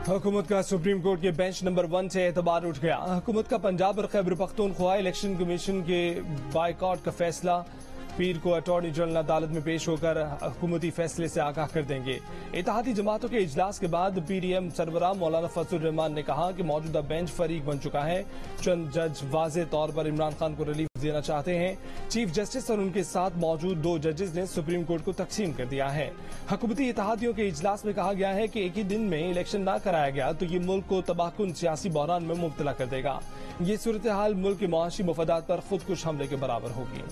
हुकूमत का supreme court के बेंच नंबर 1 से एतबार उठ गया। हुकूमत का पंजाब और खैबर पख्तूनख्वा इलेक्शन कमीशन के बायकॉट का फैसला पीर को अटॉर्नी जनरल अदालत में पेश होकर हुकूमती फैसले से आगाह कर देंगे। इत्तेहादी जमातों के इजलास के बाद पीडीएम सरबराह मौलाना फजलुर रहमान ने कहा कि मौजूदा बेंच फरीक बन चुका है। चंद जज वाज़ेह तौर पर इमरान खान को रिलीफ देना चाहते हैं। चीफ जस्टिस और उनके साथ मौजूद 2 जजेस ने सुप्रीम कोर्ट को तकसीम कर दिया है। हुकूमती इत्तेहादियों के इजलास में कहा गया है कि एक ही दिन में इलेक्शन न कराया गया तो ये मुल्क को तबाहकुन सियासी बहरान में मुब्तला कर देगा। ये सूरत हाल मुल्क के मुआशी मफादात पर खुदकुश हमले के बराबर होगी।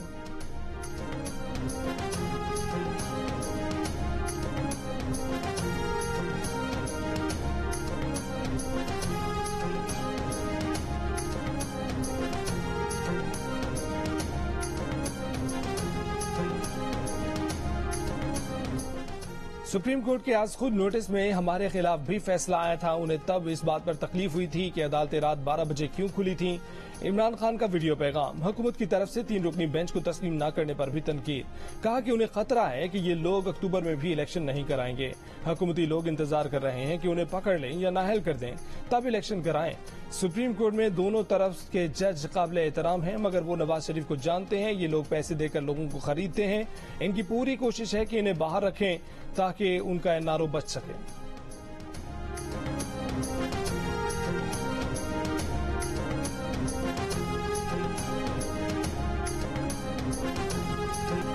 सुप्रीम कोर्ट के आज खुद नोटिस में हमारे खिलाफ भी फैसला आया था। उन्हें तब इस बात पर तकलीफ हुई थी कि अदालतें रात 12 बजे क्यों खुली थी। इमरान खान का वीडियो पैगाम। हुकूमत की तरफ से 3 रुकनी बेंच को तस्लीम न करने पर भी तनकीद। कहा कि उन्हें खतरा है कि ये लोग अक्टूबर में भी इलेक्शन नहीं कराएंगे। हुकूमती लोग इंतजार कर रहे हैं कि उन्हें पकड़ लें या नाअहल कर दें तब इलेक्शन कराएं। सुप्रीम कोर्ट में दोनों तरफ के जज काबिल एहतराम हैं, मगर वो नवाज शरीफ को जानते हैं। ये लोग पैसे देकर लोगों को खरीदते हैं। इनकी पूरी कोशिश है कि इन्हें बाहर रखें ताकि उनका एनआरओ बच सके।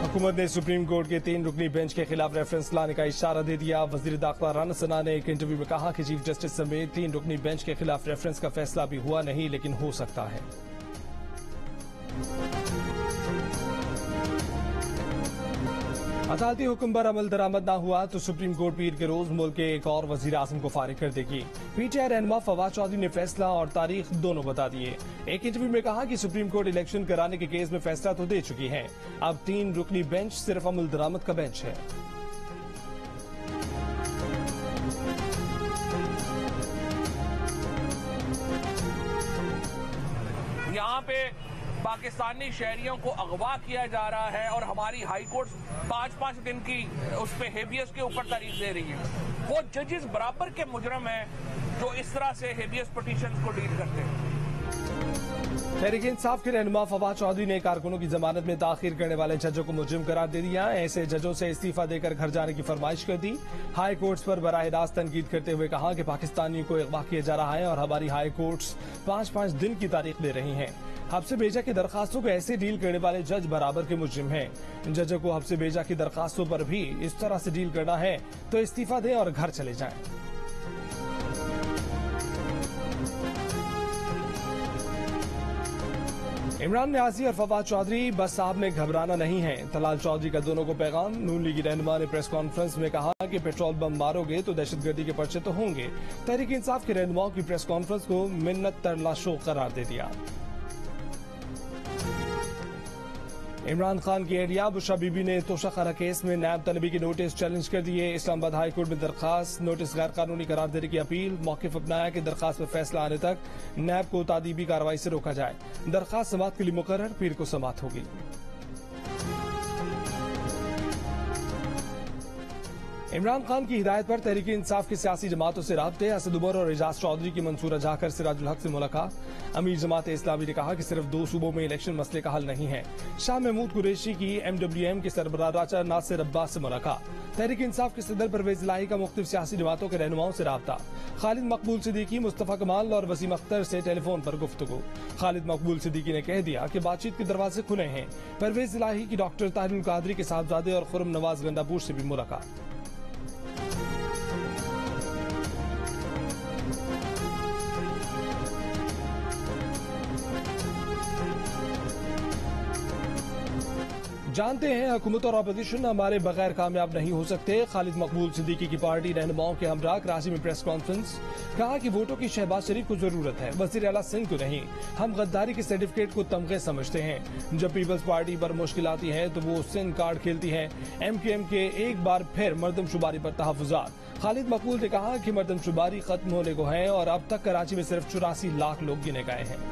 हुकूमत ने सुप्रीम कोर्ट के 3 रुकनी बेंच के खिलाफ रेफरेंस लाने का इशारा दे दिया। वजीर दाखिला राना सना ने एक इंटरव्यू में कहा कि चीफ जस्टिस समेत 3 रुकनी बेंच के खिलाफ रेफरेंस का फैसला अभी हुआ नहीं, लेकिन हो सकता है। अदालती हुक्म पर अमल दरामद न हुआ तो सुप्रीम कोर्ट पीर के रोज मुल्क के एक और वजीर आजम को फारिग कर देगी। पीटीआई रहनुमा फवाद चौधरी ने फैसला और तारीख दोनों बता दिए। एक इंटरव्यू में कहा कि सुप्रीम कोर्ट इलेक्शन कराने के केस में फैसला तो दे चुकी है। अब 3 रुकनी बेंच सिर्फ अमल दरामद का बेंच है। यहाँ पे पाकिस्तानी शहरियों को अगवा किया जा रहा है और हमारी हाई कोर्ट 5-5 दिन की उस पे हेबियस के ऊपर तारीख दे रही है। वो जजेस बराबर के मुजरम हैं जो इस तरह से हेबियस पिटीशन को डील करते हैं। तहरीक इंसाफ के रहनुमा फवाद चौधरी ने कारकुनों की जमानत में ताखिर करने वाले जजों को मुजरिम करार दे दिया। ऐसे जजों से इस्तीफा देकर घर जाने की फरमाइश कर दी। हाई कोर्ट्स पर बराह रास्त तनकीद करते हुए कहा कि पाकिस्तानियों को अगवा किया जा रहा है और हमारी हाई कोर्ट्स 5-5 दिन की तारीख दे रही हैं। हब्से भेजा की दरखास्तों को ऐसे डील करने वाले जज बराबर के मुजरिम हैं। जजों को हब्से भेजा की दरखास्तों पर भी इस तरह से डील करना है तो इस्तीफा दें और घर चले जाएं। इमरान न्याजी और फवाद चौधरी बस साहब में घबराना नहीं है। तलाल चौधरी का दोनों को पैगाम। नून लीगी रहनुमा ने प्रेस कॉन्फ्रेंस में कहा कि पेट्रोल बम मारोगे तो दहशतगर्दी के पर्चे तो होंगे। तहरीक इंसाफ के रहनुमाओं की प्रेस कॉन्फ्रेंस को मिन्नत तरला शो करार दे दिया। इमरान खान की एहलिया बुशरा बीबी ने तोशाखाना केस में नायब तलबी के नोटिस चैलेंज कर दिए। इस्लामाबाद हाई कोर्ट में दरखास्त नोटिस गैर कानूनी करार देने की अपील। मौकिफ अपनाया कि दरखास्त पर फैसला आने तक नायब को तादीबी कार्रवाई से रोका जाए। दरखास्त समात के लिए मुकर्रर, पीर को समात होगी। इमरान खान की हिदायत पर तहरीक इंसाफ की सियासी जमातों से राब्ते। असद उमर और एजाज चौधरी की मंसूरा जाकर सिराजुल हक से मुलाकात। अमीर जमात इस्लामी ने कहा कि सिर्फ 2 सूबों में इलेक्शन मसले का हल नहीं है। शाह महमूद कुरैशी की MWM के सरबराह राजा नासिर अब्बास से मुलाकात। तहरीक इंसाफ के सदर परवेज इलाही का मुख्तलिफ सियासी जमातों के रहनुमाओं से राब्ता। खालिद मकबूल सिद्दीकी, मुस्तफा कमाल और वसीम अख्तर से टेलीफोन पर गुफ्तगू। खालिद मकबूल सिद्दीकी ने कह दिया कि बातचीत के दरवाजे खुले हैं। परवेज इलाही की डॉक्टर ताहिरुल कादरी के साहबजादे और खुर्रम नवाज गंडापुर से भी मुलाकात। जानते हैं हुकूमत और अपोजिशन हमारे बगैर कामयाब नहीं हो सकते। खालिद मकबूल सिद्दीकी की पार्टी रहनुमाओं के हमरा कराची में प्रेस कॉन्फ्रेंस। कहा कि वोटों की शहबाज शरीफ को जरूरत है, वजीर आला सिंध को नहीं। हम गद्दारी के सर्टिफिकेट को तमगे समझते हैं। जब पीपल्स पार्टी पर मुश्किल आती है तो वो सिंध कार्ड खेलती है। MQM के एक बार फिर मर्दमशुमारी पर तहफुजात। खालिद मकबूल ने कहा कि मर्दमशुमारी खत्म होने को है और अब तक कराची में सिर्फ 84 लाख लोग गिने गए हैं।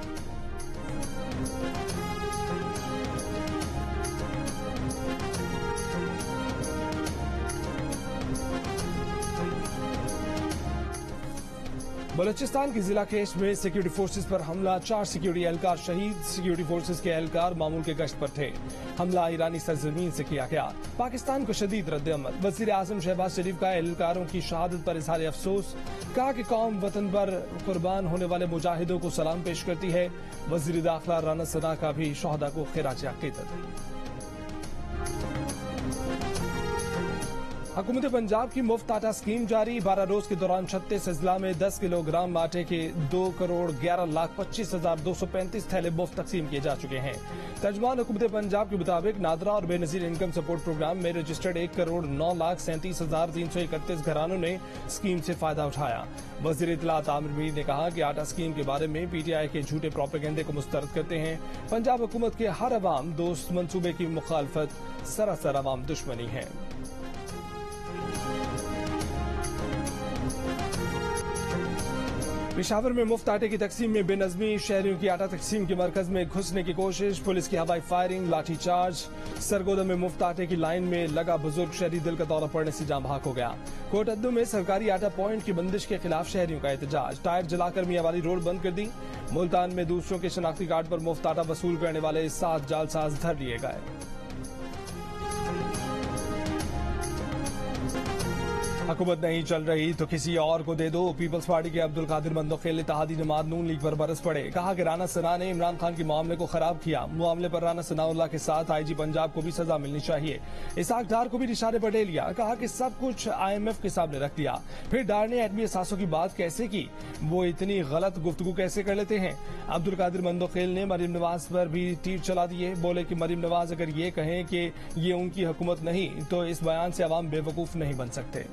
बलूचिस्तान के जिला केश में सिक्योरिटी फोर्सेस पर हमला, 4 सिक्योरिटी एहलकार शहीद। सिक्योरिटी फोर्सेस के एहलकार मामूल के गश्त पर थे। हमला ईरानी सरजमीन से किया गया। पाकिस्तान को शदीद रद्द-अमल। वजीर आजम शहबाज शरीफ का एहलकारों की शहादत पर इजहार अफसोस। कहा कि कौम वतन पर कुर्बान होने वाले मुजाहिदों को सलाम पेश करती है। वजीर दाखिला राना सना का भी शहदा को खिराज अकीदत। हुकूमत पंजाब की मुफ्त आटा स्कीम जारी। 12 रोज के दौरान 36 अजला में 10 किलोग्राम आटे के 2,11,25,235 थैले मुफ्त तकसीम किए जा चुके हैं। तर्जुमान हुकूमत पंजाब के मुताबिक नादरा और बेनजीर इनकम सपोर्ट प्रोग्राम में रजिस्टर्ड 1,09,37,331 घरानों ने स्कीम से फायदा उठाया। वजीर इत्तलात आमिर मीर ने कहा कि आटा स्कीम के बारे में PTI के झूठे प्रोपेगेंडे को मुस्तरद करते हैं। पंजाब हुकूमत के हर अवाम दोस्त मंसूबे की मुखालफत सरासर अवाम दुश्मनी है। पेशावर में मुफ्त आटे की तकसीम में बेनज़मी, शहरियों की आटा तकसीम के मरकज में घुसने की कोशिश, पुलिस की हवाई फायरिंग, लाठीचार्ज। सरगोदा में मुफ्त आटे की लाइन में लगा बुजुर्ग शहरी दिल का दौरा पड़ने से जाम बहक हो गया। कोटद्दू में सरकारी आटा पॉइंट की बंदिश के खिलाफ शहरियों का एहतजाज, टायर जलाकर मियावाली रोड बंद कर दी। मुल्तान में दूसरों के शनाख्ती कार्ड पर मुफ्त आटा वसूल करने वाले 7 जालसाज धर लिए गए। हुकूमत नहीं चल रही तो किसी और को दे दो। पीपल्स पार्टी के अब्दुल कादिर मंदोखेल इत्तेहादी जमात नून लीग पर बरस पड़े। कहा कि राना सना ने इमरान खान के मामले को खराब किया। मामले पर राना सनाउल्लाह के साथ IG पंजाब को भी सजा मिलनी चाहिए। इसाक डार को भी निशाने पर ले लिया। कहा कि सब कुछ IMF के सामने रख दिया। फिर डार ने एटमी असासों की बात कैसे की, वो इतनी गलत गुफ्तगू कैसे कर लेते हैं। अब्दुल कादिर मंदोखेल ने मरीम नवाज पर भी तीर चला दिए। बोले कि मरीम नवाज अगर ये कहें कि ये उनकी हुकूमत नहीं तो इस बयान से अवाम बेवकूफ नहीं बन सकते।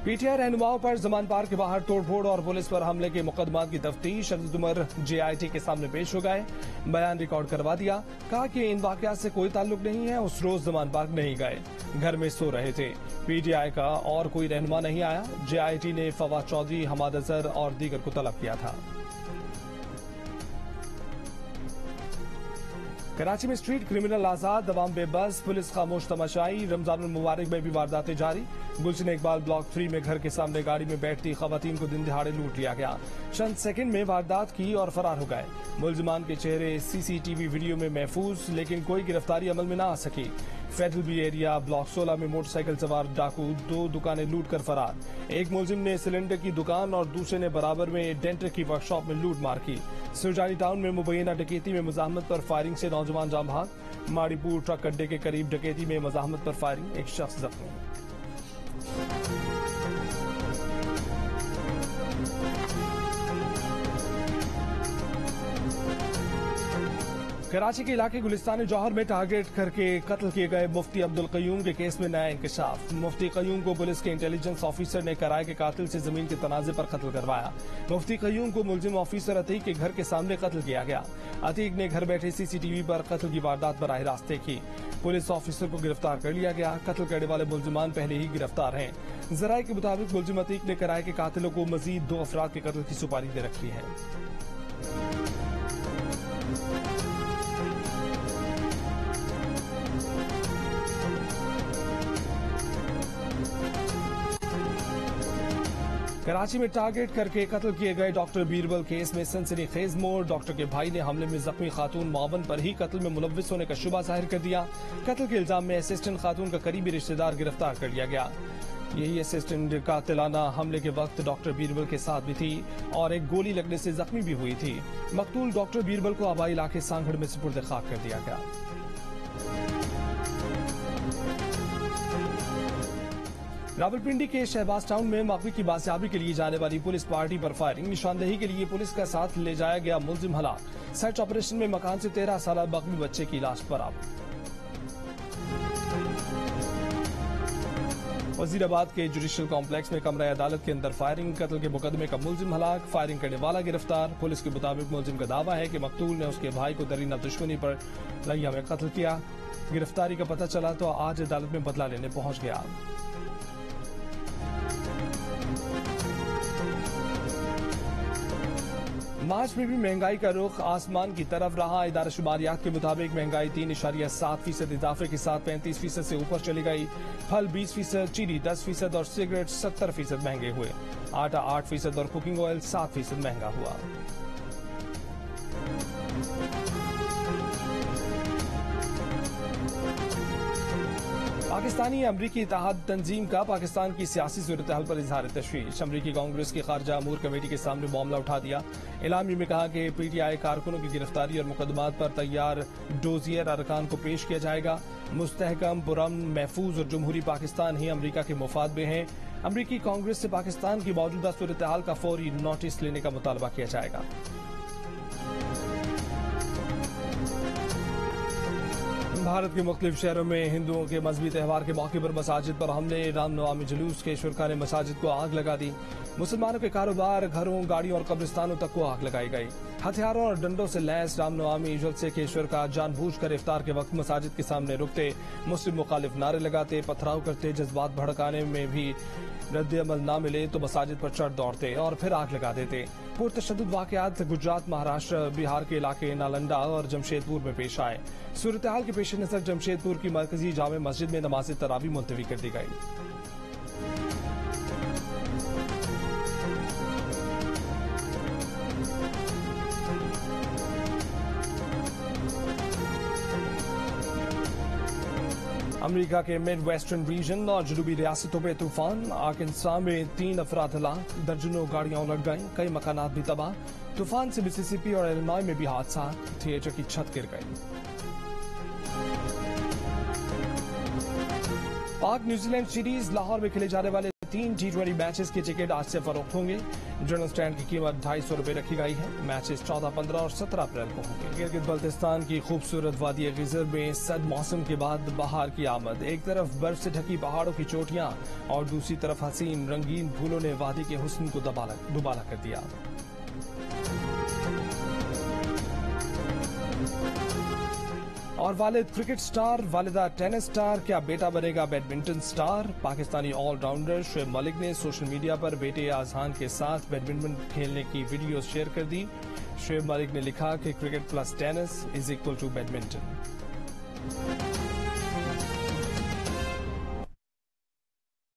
PTI रहनुमाओं पर जमान पार्क के बाहर तोड़फोड़ और पुलिस पर हमले के मुकदमात की तफ्तीश। अब्दुल उमर JIT के सामने पेश हो गए, बयान रिकॉर्ड करवा दिया। कहा कि इन वाकयात से कोई ताल्लुक नहीं है, उस रोज जमान पार्क नहीं गए, घर में सो रहे थे। PTI का और कोई रहनुमा नहीं आया। JIT ने फवाद चौधरी, हमाद अजहर और दीगर को तलब किया था। कराची में स्ट्रीट क्रिमिनल आजाद, अवाम बेबस, पुलिस खामोश तमाशाई। रमजान मुबारक में भी वारदातें जारी। गुलशन इकबाल ब्लॉक 3 में घर के सामने गाड़ी में बैठती खवातीन को दिन दिहाड़े लूट लिया गया। चंद सेकंड में वारदात की और फरार हो गए। मुलजिमान के चेहरे CCTV वीडियो में महफूज, लेकिन कोई गिरफ्तारी अमल में न आ सकी। फेडरल बी एरिया ब्लॉक 16 में मोटरसाइकिल सवार डाकू 2 दुकानें लूट कर फरार। एक मुलजिम ने सिलेंडर की दुकान और दूसरे ने बराबर में डेंटर की वर्कशॉप में लूट मार की। सुरजानी टाउन में मुबैना डकैती में मुजाहमत पर फायरिंग से नौजवान जाम भाग। माड़ीपुर ट्रक अड्डे के करीब डकैती में मुजाहमत पर फायरिंग, एक शख्स जख्मी। कराची के इलाके गुलिस्तान जौहर में टारगेट करके कत्ल किए गए मुफ्ती अब्दुल कयूम के केस में नया इंकशाफ। मुफ्ती कयूम को पुलिस के इंटेलिजेंस ऑफिसर ने कराए के कातिल से जमीन के तनाजे पर कत्ल करवाया। मुफ्ती कयूम को मुलजिम ऑफिसर अतीक के घर के सामने कत्ल किया गया। अतीक ने घर बैठे CCTV पर कत्ल की वारदात बराह रास्त देखी। पुलिस ऑफिसर को गिरफ्तार कर लिया गया। कत्ल करने वाले मुलजिमान पहले ही गिरफ्तार हैं। जराये के मुताबिक मुलजिम अतीक ने कराए के कातिलों को मजीद 2 अफराद के कत्ल की सुपारी दे रखी है। कराची में टारगेट करके कत्ल किए गए डॉक्टर बीरबल केस में सनसनीखेज मोड़। डॉक्टर के भाई ने हमले में जख्मी खातून मुआवन पर ही कत्ल में मुलव्विस होने का शुबा जाहिर कर दिया। कत्ल के इल्जाम में असिस्टेंट खातून का करीबी रिश्तेदार गिरफ्तार कर लिया गया। यही असिस्टेंट कातिलाना हमले के वक्त डॉक्टर बीरबल के साथ भी थी और एक गोली लगने से जख्मी भी हुई थी। मकतूल डॉक्टर बीरबल को आबाई इलाके सांगड़ में सुपुर्द खाक कर दिया गया। रावलपिंडी के शहबाज टाउन में मकवी की बासियाबी के लिए जाने वाली पुलिस पार्टी पर फायरिंग। निशानदेही के लिए पुलिस का साथ ले जाया गया मुलजिम हलाक। सर्च ऑपरेशन में मकान से 13 साल मकवी बच्चे की लाश बरामद। वजीराबाद के जुडिशल कॉम्प्लेक्स में कमरा अदालत के अंदर फायरिंग। कत्ल के मुकदमे का मुलजिम हलाक, फायरिंग करने वाला गिरफ्तार। पुलिस के मुताबिक मुलजिम का दावा है कि मकतूल ने उसके भाई को दरीना दुश्मनी पर लैया में कत्ल किया। गिरफ्तारी का पता चला तो आज अदालत में बदला लेने पहुंच गया। मार्च में भी महंगाई का रुख आसमान की तरफ रहा। इदारा शुमारियात के मुताबिक महंगाई 3.7% इजाफे के साथ 35% से ऊपर चली गई। फल 20%, चीनी 10% और सिगरेट 70% महंगे हुए। आटा 8% और कुकिंग ऑयल 7% महंगा हुआ। पाकिस्तानी अमरीकी इत्तेहाद तंजीम का पाकिस्तान की सियासी सूरत हाल पर इजहार तशवीश। अमरीकी कांग्रेस की खारजा अमूर कमेटी के सामने मामला उठा दिया। एलामी में कहा कि PTI कारकुनों की गिरफ्तारी और मुकदमात पर तैयार डोजियर अरकान को पेश किया जाएगा। मुस्तहकम, पुरअमन, महफूज और जमहूरी पाकिस्तान ही अमरीका के मुफाद में है। अमरीकी कांग्रेस से पाकिस्तान की मौजूदा सूरत हाल का फौरी नोटिस लेने का मुतालबा किया जाएगा। भारत के मुख्तलिफ शहरों में हिंदुओं के मजहबी त्यौहार के मौके पर मसाजिद पर हमले। रामनवमी जुलूस के शुरका ने मसाजिद को आग लगा दी। मुसलमानों के कारोबार, घरों, गाड़ियों और कब्रिस्तानों तक को आग लगाई गई। हथियारों और डंडों से लैस रामनवमी जलसे के शुरका जानबूझकर इफ्तार के वक्त मसाजिद के सामने रुकते, मुस्लिम मुखालिफ नारे लगाते, पथराव करते, जज्बात भड़काने में भी रद्द-ए-अमल न मिले तो मसाजिद पर चढ़ दौड़ते और फिर आग लगा देते। पुरतशद्दुद वाकयात गुजरात, महाराष्ट्र, बिहार के इलाके नालंदा और जमशेदपुर में पेश आए। सूरत हाल के पेश नजर जमशेदपुर की मरकजी जामे मस्जिद में नमाज तरावी मुलतवी कर दी गई। अमेरिका के मिड वेस्टर्न रीजन और जनूबी रियासतों में तूफान। आर्कांसा में 3 अफराद हलाक, दर्जनों गाड़ियां उलट गईं, कई मकानात भी तबाह। तूफान से मिसिसिपी और इलिनॉय में भी हादसा, थिएटर की छत गिर गई। पाक न्यूजीलैंड सीरीज लाहौर में खेले जाने वाले 3 T20 मैचेस के टिकट आज से फरोख्त होंगे। जनरल स्टैंड की कीमत ₹250 रखी गई है। मैचेस 14, 15 और 17 अप्रैल को होंगे। गिलगित बल्तिस्तान की खूबसूरत वादी गिजर में सर्द मौसम के बाद बहार की आमद। एक तरफ बर्फ से ढकी पहाड़ों की चोटियां और दूसरी तरफ हसीन रंगीन फूलों ने वादी के हुस्न को दुबाला कर दिया। और वालिद क्रिकेट स्टार, वालिदा टेनिस स्टार, क्या बेटा बनेगा badminton star? Pakistani allrounder Shoaib Malik ने सोशल मीडिया पर बेटे आजहान के साथ बैडमिंटन खेलने की वीडियो शेयर कर दी। शोएब मलिक ने लिखा कि cricket plus tennis is equal to badminton.